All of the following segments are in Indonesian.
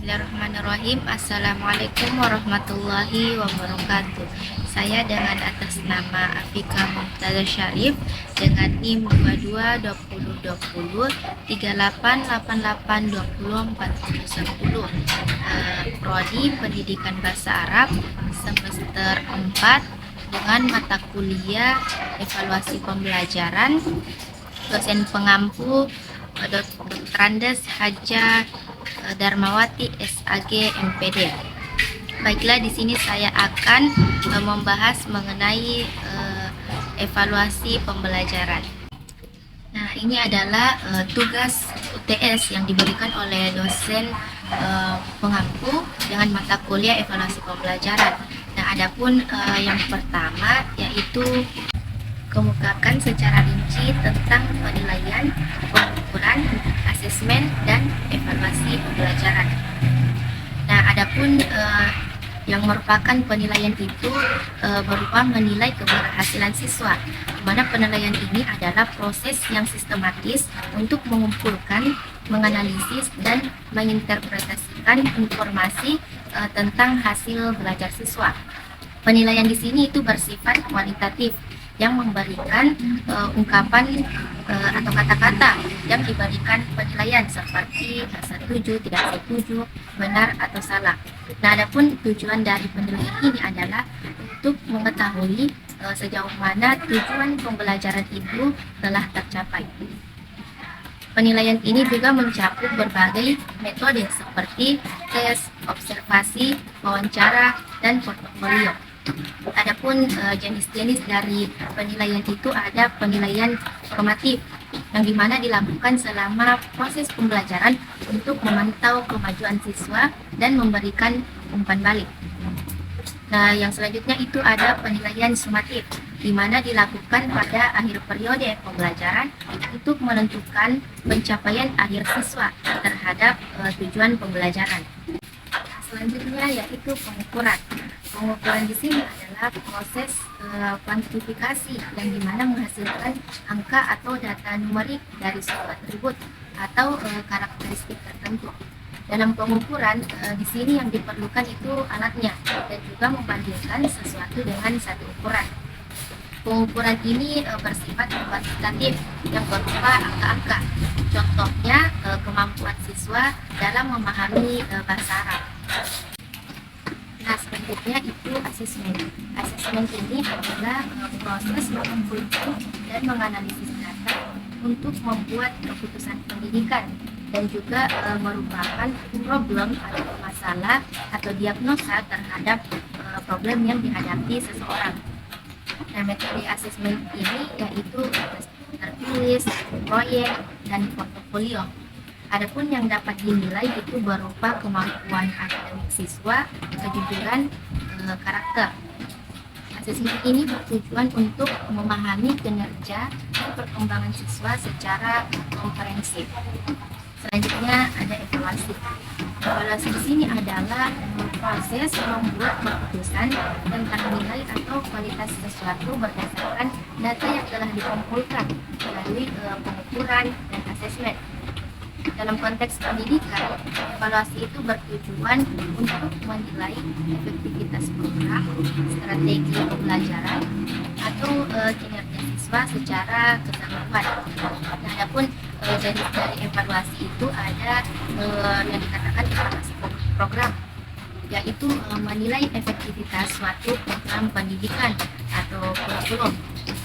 Bismillahirrahmanirrahim. Assalamualaikum warahmatullahi wabarakatuh. Saya dengan atas nama Afika Mumtazah Syarif dengan NIM 22 20 20 3888 20 40 10. Prodi Pendidikan Bahasa Arab semester 4 dengan mata kuliah evaluasi pembelajaran. Dosen pengampu Dr. Andes Haja Darmawati SAG MPD. Baiklah, di sini saya akan membahas mengenai evaluasi pembelajaran. Nah, ini adalah tugas UTS yang diberikan oleh dosen pengampu dengan mata kuliah evaluasi pembelajaran. Nah, adapun yang pertama yaitu kemukakan secara rinci tentang penilaian, pengukuran, asesmen, dan evaluasi pembelajaran. Nah, adapun yang merupakan penilaian itu berupa menilai keberhasilan siswa, di mana penilaian ini adalah proses yang sistematis untuk mengumpulkan, menganalisis, dan menginterpretasikan informasi tentang hasil belajar siswa. Penilaian di sini itu bersifat kualitatif, yang memberikan ungkapan atau kata-kata yang diberikan penilaian seperti setuju, tidak setuju, benar atau salah. Nah, adapun tujuan dari penilaian ini adalah untuk mengetahui sejauh mana tujuan pembelajaran itu telah tercapai. Penilaian ini juga mencakup berbagai metode seperti tes, observasi, wawancara, dan portofolio. Adapun jenis-jenis dari penilaian itu ada penilaian formatif yang dimana dilakukan selama proses pembelajaran untuk memantau kemajuan siswa dan memberikan umpan balik. Nah, yang selanjutnya itu ada penilaian sumatif, di mana dilakukan pada akhir periode pembelajaran untuk menentukan pencapaian akhir siswa terhadap tujuan pembelajaran. Selanjutnya yaitu pengukuran. Pengukuran di sini adalah proses kuantifikasi yang dimana menghasilkan angka atau data numerik dari suatu atribut atau karakteristik tertentu. Dalam pengukuran di sini yang diperlukan itu alatnya dan juga membandingkan sesuatu dengan satu ukuran. Pengukuran ini bersifat kuantitatif yang berupa angka-angka. Contohnya kemampuan siswa dalam memahami bahasa Arab. Nah, selanjutnya itu asesmen. Asesmen ini adalah proses mengumpulkan dan menganalisis data untuk membuat keputusan pendidikan dan juga merupakan problem atau masalah atau diagnosa terhadap problem yang dihadapi seseorang. Nah, metode asesmen ini yaitu tertulis, proyek, dan portofolio. Adapun yang dapat dinilai itu berupa kemampuan akademik siswa, kejujuran, karakter. Asesmen ini bertujuan untuk memahami kinerja dan perkembangan siswa secara komprehensif. Selanjutnya ada evaluasi. Evaluasi di sini adalah proses membuat keputusan tentang nilai atau kualitas sesuatu berdasarkan data yang telah dikumpulkan melalui pengukuran dan asesmen. Dalam konteks pendidikan, evaluasi itu bertujuan untuk menilai efektivitas program, strategi pembelajaran, atau kinerja siswa secara keseluruhan. Nah, adapun jenis dari evaluasi itu ada yang dikatakan evaluasi program, yaitu menilai efektivitas suatu program pendidikan atau kurikulum.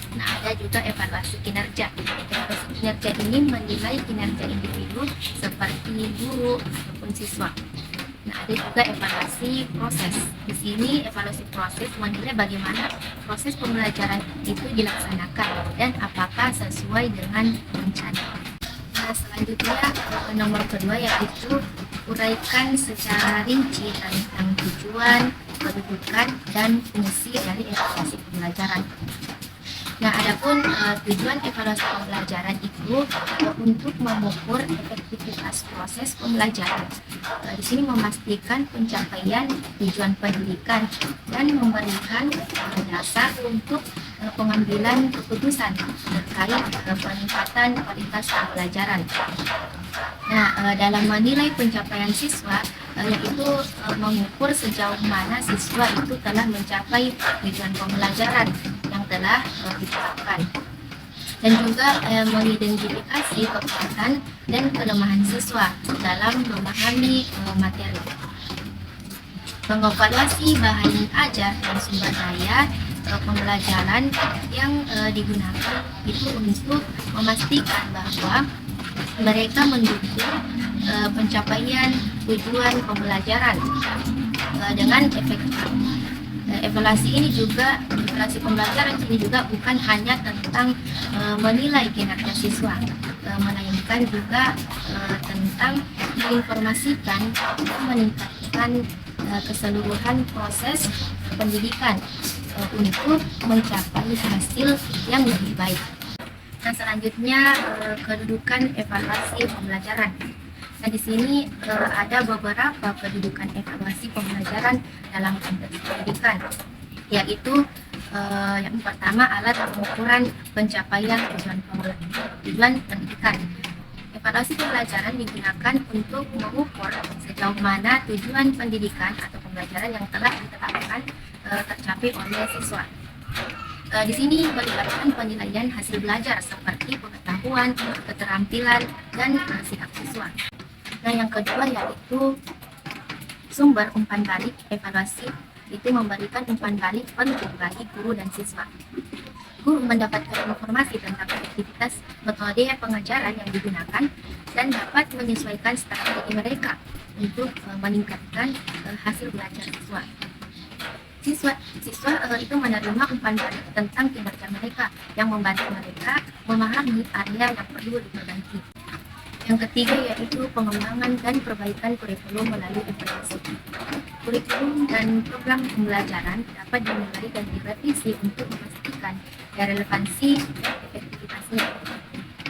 Nah, ada juga evaluasi kinerja. Evaluasi kinerja ini menilai kinerja individu seperti guru ataupun siswa. Nah, ada juga evaluasi proses. Di sini evaluasi proses menilai bagaimana proses pembelajaran itu dilaksanakan dan apakah sesuai dengan rencana. Nah, selanjutnya nomor kedua yaitu uraikan secara rinci tentang tujuan, kedudukan, dan fungsi dari evaluasi pembelajaran. Nah, adapun tujuan evaluasi pembelajaran itu untuk mengukur efektivitas proses pembelajaran. Di sini memastikan pencapaian tujuan pendidikan dan memberikan dasar untuk pengambilan keputusan terkait peningkatan kualitas pembelajaran. Nah, dalam menilai pencapaian siswa, yaitu mengukur sejauh mana siswa itu telah mencapai tujuan pembelajaran yang telah ditetapkan, dan juga mengidentifikasi kekuatan dan kelemahan siswa dalam memahami materi. Mengevaluasi bahan ajar dan sumber daya pembelajaran yang digunakan itu untuk memastikan bahwa mereka mendukung pencapaian tujuan pembelajaran dengan efektif. Evaluasi pembelajaran ini juga bukan hanya tentang menilai kinerja siswa, melainkan juga tentang menginformasikan dan meningkatkan keseluruhan proses pendidikan untuk mencapai hasil yang lebih baik. Nah, selanjutnya kedudukan evaluasi pembelajaran. Nah, di sini ada beberapa kedudukan evaluasi pembelajaran dalam konteks pendidikan, yaitu yang pertama alat pengukuran pencapaian tujuan pendidikan. Evaluasi pembelajaran digunakan untuk mengukur sejauh mana tujuan pendidikan atau pembelajaran yang telah ditetapkan tercapai oleh siswa. Di sini melibatkan penilaian hasil belajar seperti pengetahuan, keterampilan, dan sikap siswa. Nah, yang kedua yaitu sumber umpan balik evaluasi, itu memberikan umpan balik penting bagi guru dan siswa. Guru mendapatkan informasi tentang aktivitas metode pengajaran yang digunakan dan dapat menyesuaikan strategi mereka untuk meningkatkan hasil belajar siswa. Siswa itu menerima umpan balik tentang kinerja mereka yang membantu mereka memahami area yang perlu diperbaiki. Yang ketiga yaitu pengembangan dan perbaikan kurikulum melalui evaluasi. Kurikulum dan program pembelajaran dapat dimulai dan direvisi untuk memastikan relevansi dan efektivitasnya.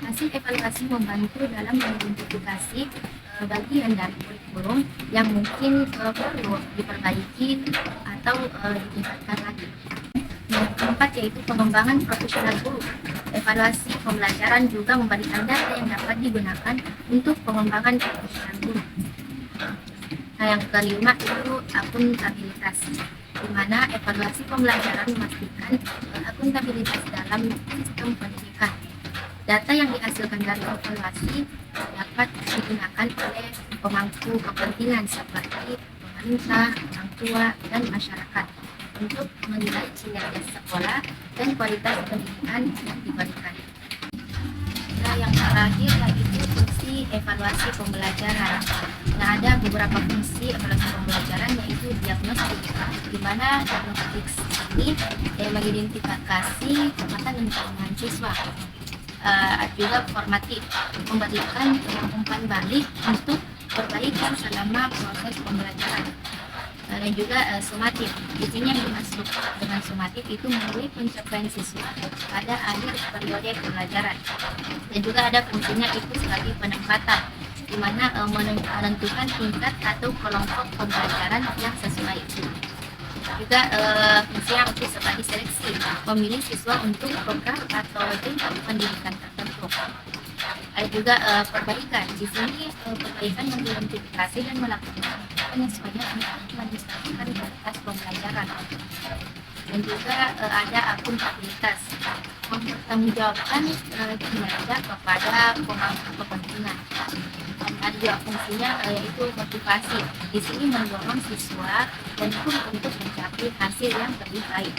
Hasil evaluasi membantu dalam mengidentifikasi bagian dari kurikulum yang mungkin perlu diperbaiki atau ditingkatkan lagi. Yang keempat yaitu pengembangan profesional guru. Evaluasi pembelajaran juga memberikan data yang dapat digunakan untuk pengembangan profesional guru. Nah, yang kelima itu akuntabilitas, di mana evaluasi pembelajaran memastikan akuntabilitas dalam sistem pendidikan. Data yang dihasilkan dari evaluasi dapat digunakan oleh pemangku kepentingan seperti pemerintah, orang tua, dan masyarakat untuk menilai kinerja sekolah dan kualitas pendidikan yang diberikan. Nah, yang terakhir yaitu fungsi evaluasi pembelajaran. Nah, ada beberapa fungsi evaluasi pembelajaran yaitu diagnostik, di mana diagnostik ini mengidentifikasi kekuatan dan kelemahan siswa. Juga formatif, memberikan umpan balik untuk perbaikan selama proses pembelajaran. Dan juga sumatif. Di sini yang dimaksud dengan sumatif itu menilai pencapaian siswa pada akhir periode pembelajaran. Dan juga ada fungsinya itu sebagai penempatan, di mana menentukan tingkat atau kelompok pembelajaran yang sesuai itu. Juga fungsinya untuk sebagai seleksi, memilih siswa untuk program atau jenjang pendidikan tertentu. Ada juga perbaikan. Di sini perbaikan mengidentifikasi dan melakukan penyesuaian untuk meningkatkan kualitas pembelajaran. Dan juga ada akuntabilitas, mempertanggungjawabkan kinerja kepada pemangku kepentingan. Dan ada juga fungsinya yaitu motivasi. Di sini mendorong siswa dan guru untuk mencapai hasil yang lebih baik.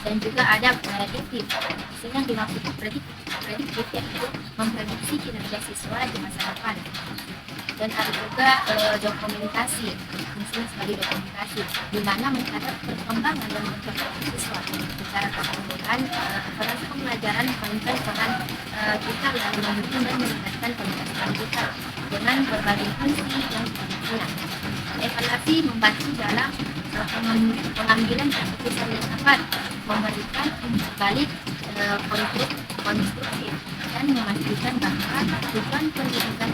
Dan juga ada prediktif. Di sini yang dimaksud prediktif yaitu memprediksi kinerja siswa di masa depan. Dan ada juga dokumentasi, fungsinya sebagai dokumentasi, di mana mencatat perkembangan dan pencapaian siswa. Secara keseluruhan, evaluasi pembelajaran memainkan peran kita dalam mendukung dan meningkatkan kualitas pendidikan dengan berbagai fungsi yang dipunya. Evaluasi membantu dalam pengambilan keputusan yang tepat, memberikan umpan balik konstruktif, dan memastikan bahwa tujuan pendidikan